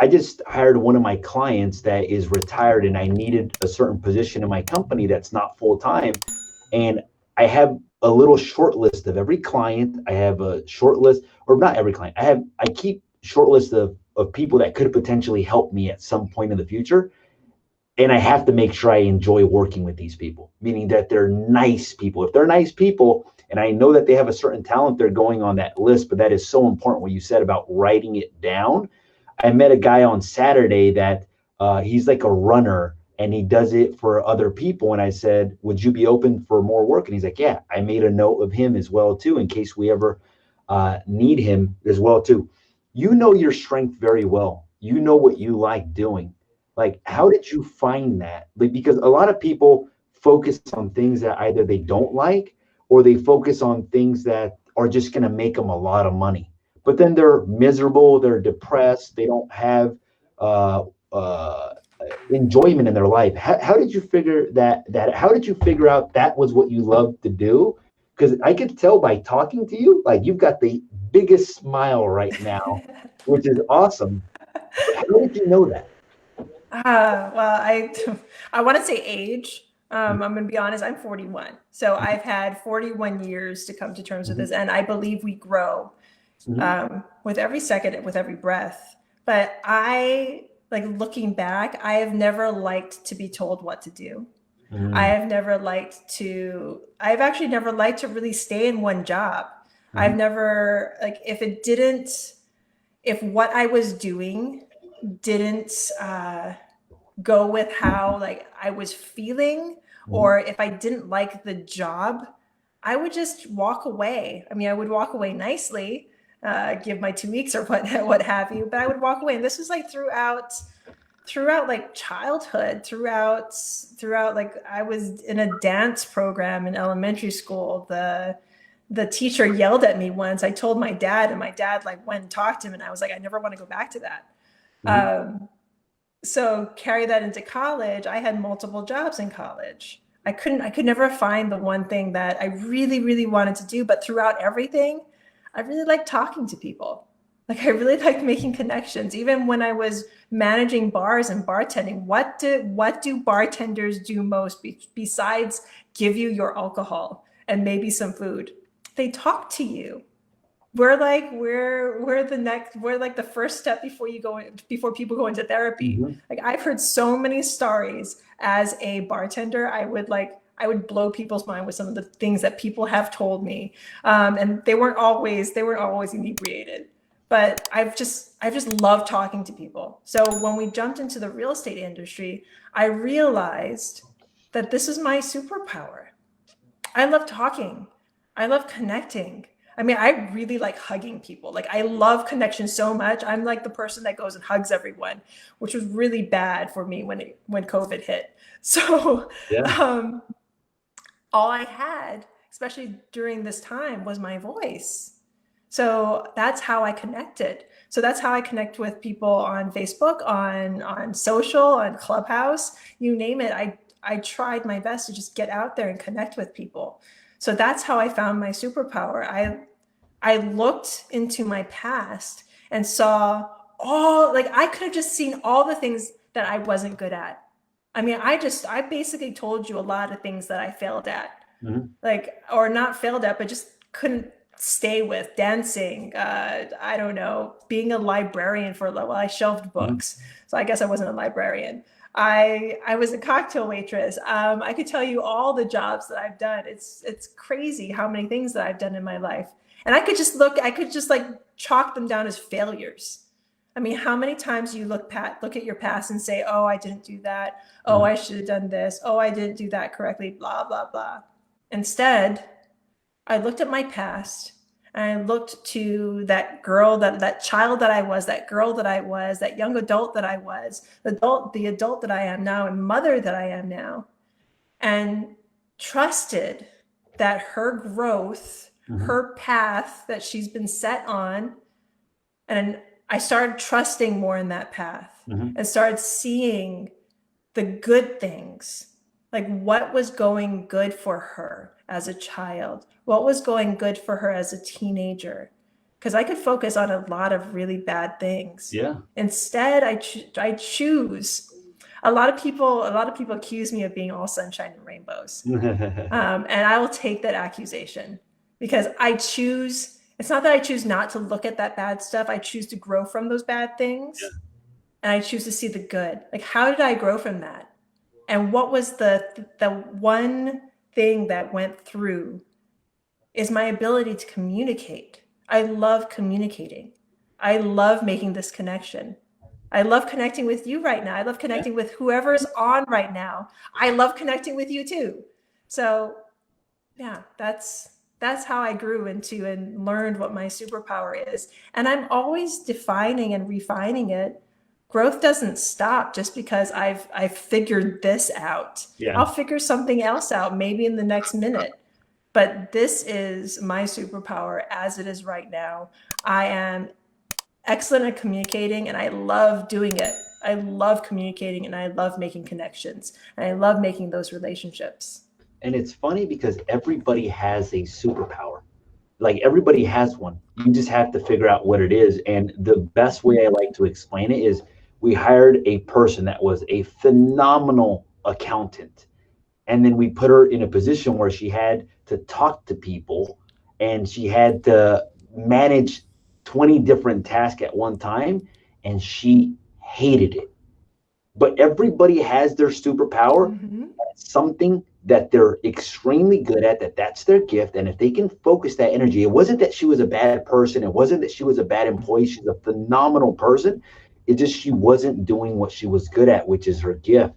I just hired one of my clients that is retired, and I needed a certain position in my company that's not full time. And I have a little short list of every client. I have a short list, or not every client. I keep short list of people that could potentially help me at some point in the future. And I have to make sure I enjoy working with these people, meaning that they're nice people. If they're nice people, and I know that they have a certain talent, they're going on that list. But that is so important what you said about writing it down. I met a guy on Saturday that he's like a runner and he does it for other people. And I said, would you be open for more work? And he's like, yeah. I made a note of him as well too, in case we ever need him as well too. You know your strength very well. You know what you like doing. Like, how did you find that? Like, because a lot of people focus on things that either they don't like, or they focus on things that are just going to make them a lot of money. But then they're miserable, they're depressed, they don't have uh, uh, enjoyment in their life. How did you figure that? How did you figure out that was what you loved to do? Because I could tell by talking to you, like you've got the biggest smile right now, which is awesome. But how did you know that? Well, I want to say age. I'm going to be honest. I'm 41, so I've had 41 years to come to terms with Mhm, this, and I believe we grow mhm, with every second, with every breath. But I like looking back. I have never liked to be told what to do. mhm, I've actually never liked to really stay in one job. I've mhm, never like if what I was doing didn't go with how like I was feeling, mhm, or if I didn't like the job, I would just walk away. I mean, I would walk away nicely, give my 2 weeks or what have you, but I would walk away. And this was like throughout like childhood, throughout like I was in a dance program in elementary school. The teacher yelled at me once. I told my dad, and my dad like went and talked to him, and I was like, I never want to go back to that. mhm, Um, so carry that into college. I had multiple jobs in college. I could never find the one thing that I really, really wanted to do. But throughout everything, I really liked talking to people. Like I really liked making connections. Even when I was managing bars and bartending, what do bartenders do most besides give you your alcohol and maybe some food? They talk to you. We're like the first step before people go into therapy. mhm. Like I've heard so many stories as a bartender. I would blow people's mind with some of the things that people have told me, and they weren't always inebriated. But I just love talking to people. So when we jumped into the real estate industry, I realized that this is my superpower. I love talking. I love connecting. I mean, I really like hugging people. Like I love connection so much. I'm like the person that goes and hugs everyone, which was really bad for me when COVID hit. So Yeah. um, all I had, especially during this time, was my voice. So that's how I connected. So that's how I connect with people on Facebook, on social, on Clubhouse, you name it. I tried my best to just get out there and connect with people. So that's how I found my superpower. I looked into my past and saw all like I could have just seen all the things that I wasn't good at. I mean, I basically told you a lot of things that I failed at, Mhm, like or not failed at, but just couldn't stay with dancing. I don't know, being a librarian for a little while. I shelved mhm. books, so I guess I wasn't a librarian. I was a cocktail waitress. I could tell you all the jobs that I've done. It's crazy how many things that I've done in my life, and I could just like chalk them down as failures. I mean, how many times you look at your past and say, "Oh, I didn't do that. Oh, Mhm. I should have done this. Oh, I didn't do that correctly." Blah blah blah. Instead, I looked at my past and I looked to that girl, that child that I was, that girl that I was, that young adult that I was, the adult that I am now, and mother that I am now, and trusted that her growth, Mhm. her path that she's been set on, and I started trusting more in that path Mhm. and started seeing the good things, like what was going good for her as a child, what was going good for her as a teenager. because I could focus on a lot of really bad things. Yeah. Instead, I choose. A lot of people accuse me of being all sunshine and rainbows, and I will take that accusation because I choose. It's not that I choose not to look at that bad stuff. I choose to grow from those bad things, and I choose to see the good. Like, how did I grow from that? And what was the one thing that went through is my ability to communicate. I love communicating. I love making this connection. I love connecting with you right now. I love connecting with whoever's on right now. I love connecting with you too. So yeah, that's how I grew into and learned what my superpower is. And I'm always defining and refining it. Growth doesn't stop just because I've figured this out. Yeah. I'll figure something else out maybe in the next minute. But this is my superpower as it is right now. I am excellent at communicating and I love doing it. I love communicating and I love making connections and I love making those relationships. And it's funny because everybody has a superpower. Like, everybody has one. You just have to figure out what it is. And the best way I like to explain it is we hired a person that was a phenomenal accountant. And then we put her in a position where she had to talk to people and she had to manage 20 different tasks at one time, and she hated it. But everybody has their superpower. Mm-hmm. That's something that they're extremely good at, that's their gift. And if they can focus that energy, it wasn't that she was a bad person. It wasn't that she was a bad employee. She's a phenomenal person. It just, she wasn't doing what she was good at, which is her gift.